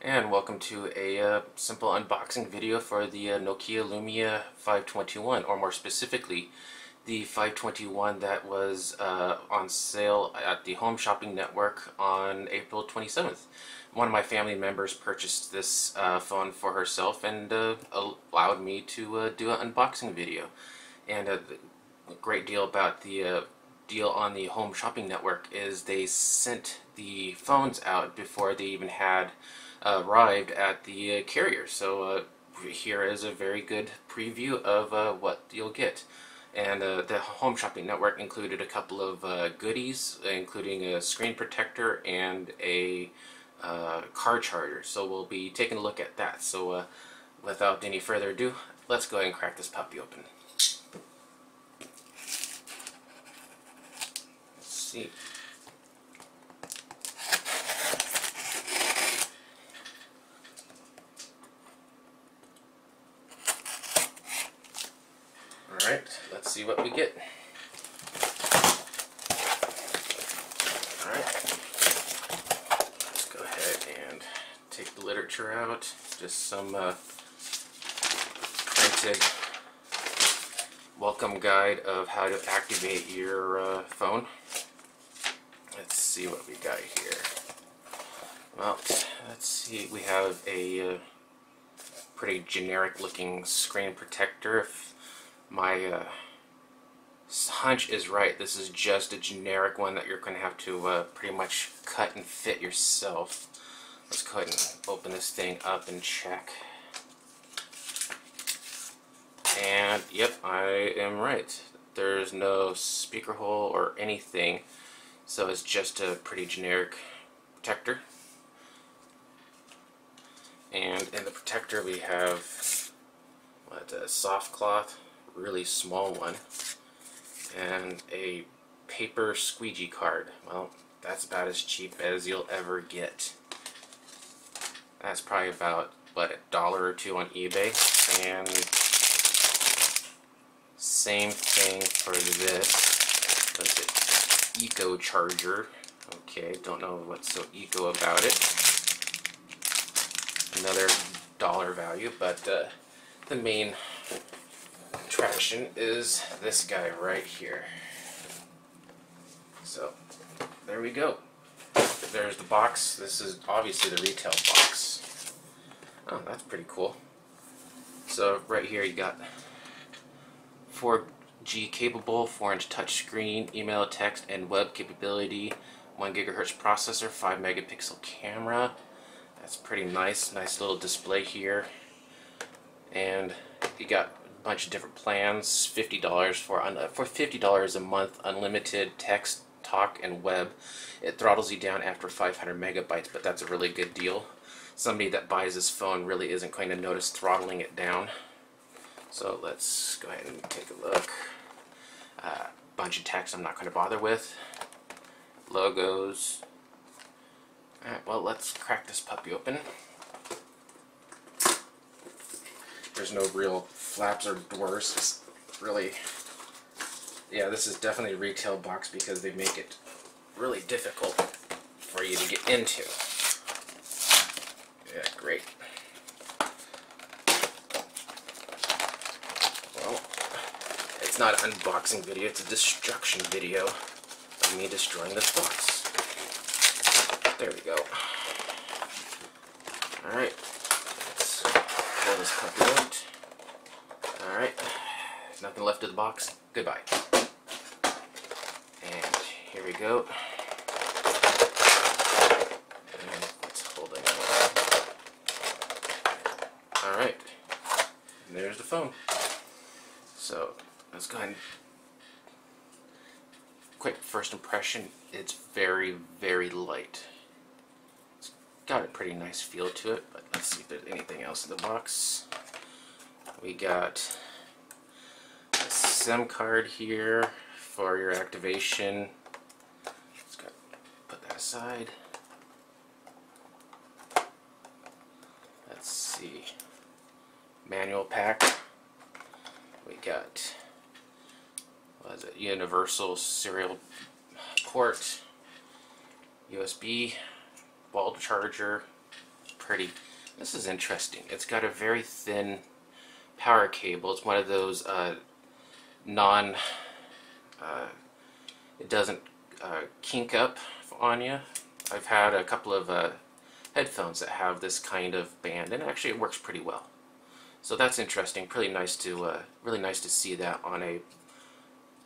And welcome to a simple unboxing video for the Nokia Lumia 521, or more specifically, the 521 that was on sale at the Home Shopping Network on April 27th. One of my family members purchased this phone for herself and allowed me to do an unboxing video. And the great deal about the deal on the Home Shopping Network is they sent the phones out before they even had arrived at the carrier. So here is a very good preview of what you'll get. And the Home Shopping Network included a couple of goodies, including a screen protector and a car charger. So we'll be taking a look at that. So without any further ado, let's go ahead and crack this puppy open. Let's see. Alright, let's see what we get. Alright, let's go ahead and take the literature out. Just some printed welcome guide of how to activate your phone. Let's see what we got here. Well, let's see, we have a pretty generic looking screen protector. If my hunch is right, this is just a generic one that you're going to have to pretty much cut and fit yourself. Let's go ahead and open this thing up and check. And yep, I am right. There's no speaker hole or anything, so it's just a pretty generic protector. And in the protector we have a soft cloth, really small one, and a paper squeegee card. Well, that's about as cheap as you'll ever get. That's probably about, what, $1 or $2 on eBay. And same thing for this. What's it? Eco charger. Okay, don't know what's so eco about it. Another dollar value, but the main attraction is this guy right here. So there we go. There's the box. This is obviously the retail box. Oh, that's pretty cool. So right here you got 4G capable, 4-inch touchscreen, email, text, and web capability, 1 GHz processor, 5 megapixel camera. That's pretty nice. Nice little display here. And you got a bunch of different plans. $50 for $50 a month, unlimited text, talk, and web. It throttles you down after 500 megabytes, but that's a really good deal. Somebody that buys this phone really isn't going to notice throttling it down. So let's go ahead and take a look. Bunch of text I'm not going to bother with. Logos. Alright, well, let's crack this puppy open. There's no real flaps or doors. It's really, yeah, this is definitely a retail box because they make it really difficult for you to get into. Yeah, great. Well, it's not an unboxing video, it's a destruction video of me destroying this box. There we go. Alright, let's pull this puppy out. Alright, nothing left of the box. Goodbye. And here we go. And it's holding it. Alright, and there's the phone. So, let's go ahead and quick first impression, it's very, very light. It's got a pretty nice feel to it, but let's see if there's anything else in the box. We got a SIM card here for your activation. Let's go put that aside. Let's see. Manual pack. We got, what is it? Universal serial port, USB, wall charger, pretty. This is interesting. It's got a very thin power cable. It's one of those non, it doesn't kink up on you. I've had a couple of headphones that have this kind of band, and actually it works pretty well. So that's interesting. Really nice to see that on a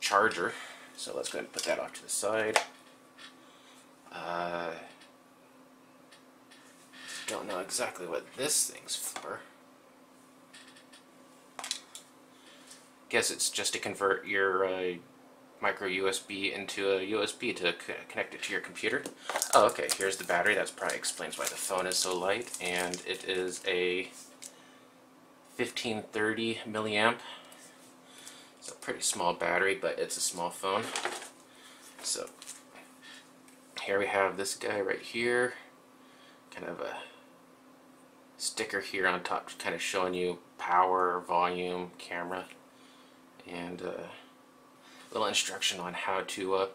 charger. So let's go ahead and put that off to the side. Don't know exactly what this thing's for. Guess it's just to convert your micro USB into a USB to connect it to your computer. Oh, okay, here's the battery. That probably explains why the phone is so light. And it is a 1530 milliamp. It's a pretty small battery, but it's a small phone. So here we have this guy right here. Kind of a sticker here on top, kind of showing you power, volume, camera, and a little instruction on how to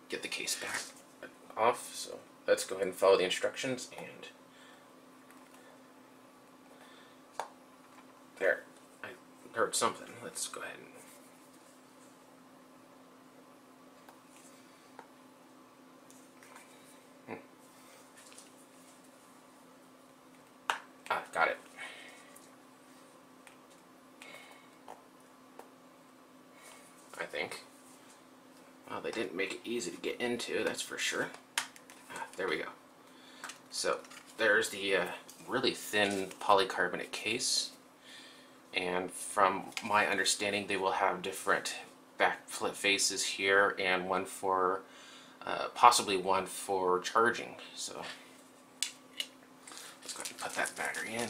get the case back off. So let's go ahead and follow the instructions. And there, I heard something. Let's go ahead and got it. I think. Well, they didn't make it easy to get into, that's for sure. There we go. So there's the really thin polycarbonate case, and from my understanding they will have different back flip faces here, and one for possibly one for charging. So let's go ahead and put that battery in.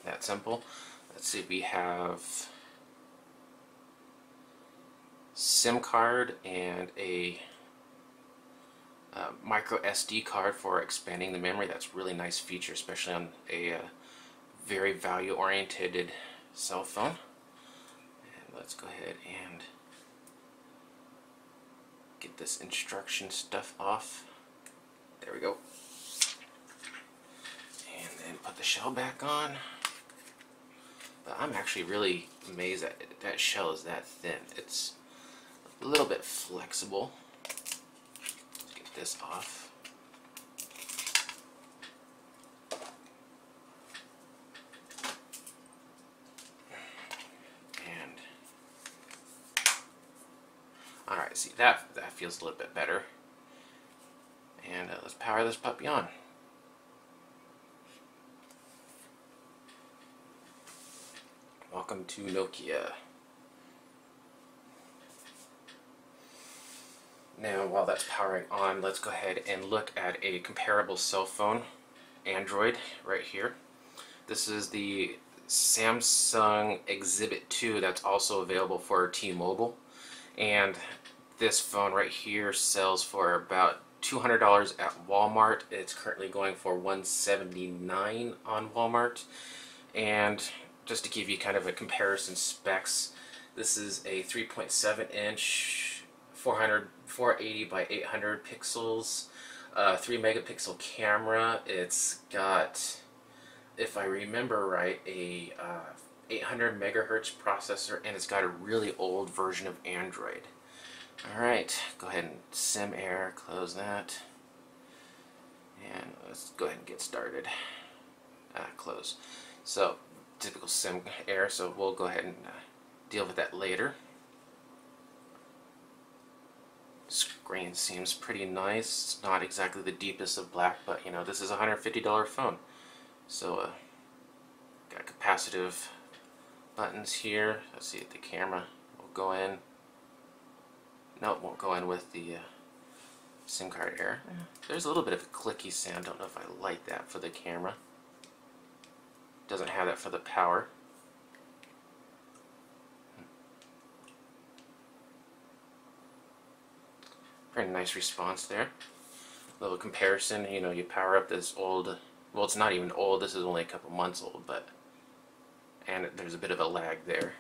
That simple. Let's see, we have SIM card and a micro SD card for expanding the memory. That's a really nice feature, especially on a very value oriented cell phone. And let's go ahead and get this instruction stuff off. There we go. And then put the shell back on. But I'm actually really amazed that that shell is that thin. It's a little bit flexible. Let's get this off. And alright, see, that feels a little bit better. And let's power this puppy on. Welcome to Nokia. Now, while that's powering on, let's go ahead and look at a comparable cell phone, Android, right here. This is the Samsung Exhibit 2 that's also available for T-Mobile. And this phone right here sells for about $200 at Walmart. It's currently going for $179 on Walmart. And just to give you kind of a comparison specs, this is a 3.7 inch 480 by 800 pixels 3 megapixel camera. It's got, if I remember right, a 800 megahertz processor, and it's got a really old version of Android. Alright, go ahead and sim air, close that, and let's go ahead and get started. Close. So typical sim air, so we'll go ahead and deal with that later. Screen seems pretty nice. It's not exactly the deepest of black, but you know, this is a $150 phone. So got capacitive buttons here. Let's see if the camera will go in. No, it won't go in with the SIM card air. There's a little bit of a clicky sound. Don't know if I like that for the camera. Doesn't have that for the power. Very nice response there. A little comparison, you know, you power up this old, well, it's not even old, this is only a couple months old, but, and there's a bit of a lag there.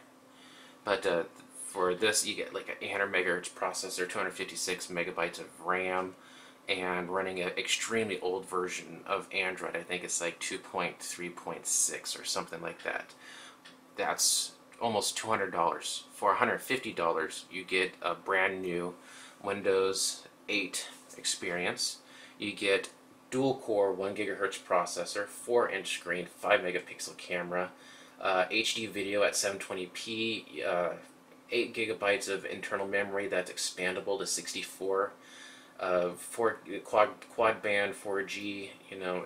But for this, you get like an 800 megahertz processor, 256 megabytes of RAM, and running an extremely old version of Android. I think it's like 2.3.6 or something like that. That's almost $200. For $150, you get a brand new Windows 8 experience. You get dual core 1 gigahertz processor, 4-inch screen, 5 megapixel camera, HD video at 720p, 8 gigabytes of internal memory that's expandable to 64, quad band 4G. You know,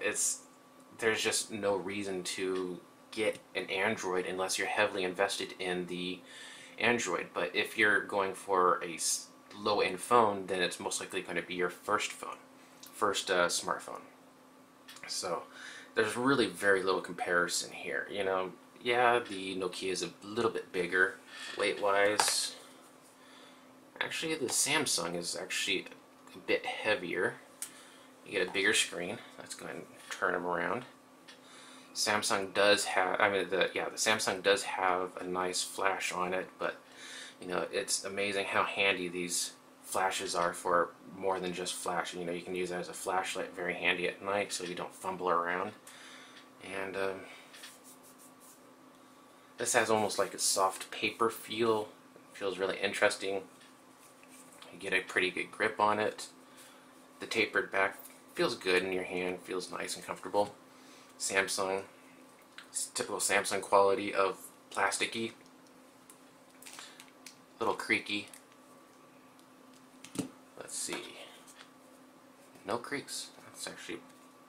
there's just no reason to get an Android unless you're heavily invested in the Android. But if you're going for a low-end phone, then it's most likely going to be your first smartphone. So there's really very little comparison here. You know, yeah, the Nokia is a little bit bigger weight-wise. Actually, the Samsung is actually a bit heavier. You get a bigger screen. Let's go ahead and turn them around. Samsung does have, the Samsung does have a nice flash on it, but you know, it's amazing how handy these flashes are for more than just flashing. You know, you can use it as a flashlight, very handy at night, so you don't fumble around. And this has almost like a soft paper feel. It feels really interesting. You get a pretty good grip on it. The tapered back feels good in your hand, feels nice and comfortable. Samsung, it's typical Samsung quality of plasticky, little creaky. Let's see, no creaks. That's actually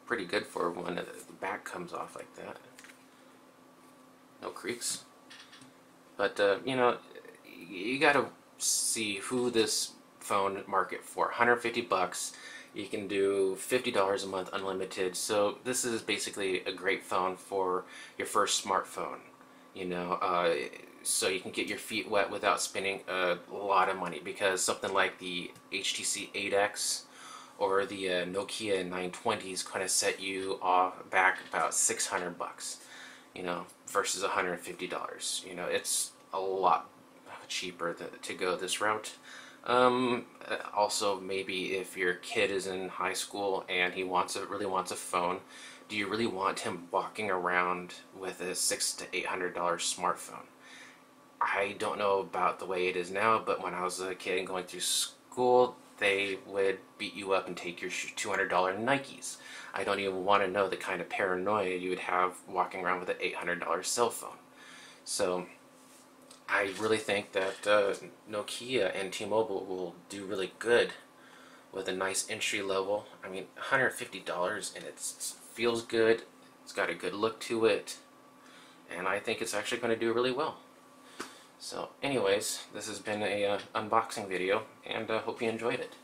pretty good for one that the back comes off like that. No creaks. But you know, you gotta see who this phone market for. 150 bucks. You can do $50 a month unlimited. So this is basically a great phone for your first smartphone. You know, so you can get your feet wet without spending a lot of money, because something like the HTC 8X or the Nokia 920s kind of set you off back about 600 bucks, you know, versus $150. You know, it's a lot cheaper to go this route. Also, maybe if your kid is in high school and he really wants a phone, do you really want him walking around with a $600 to $800 smartphone? I don't know about the way it is now, but when I was a kid and going through school, they would beat you up and take your $200 Nikes. I don't even want to know the kind of paranoia you would have walking around with an $800 cell phone. So I really think that Nokia and T-Mobile will do really good with a nice entry level. I mean, $150, and it feels good. It's got a good look to it, and I think it's actually going to do really well. So anyways, this has been a unboxing video, and hope you enjoyed it.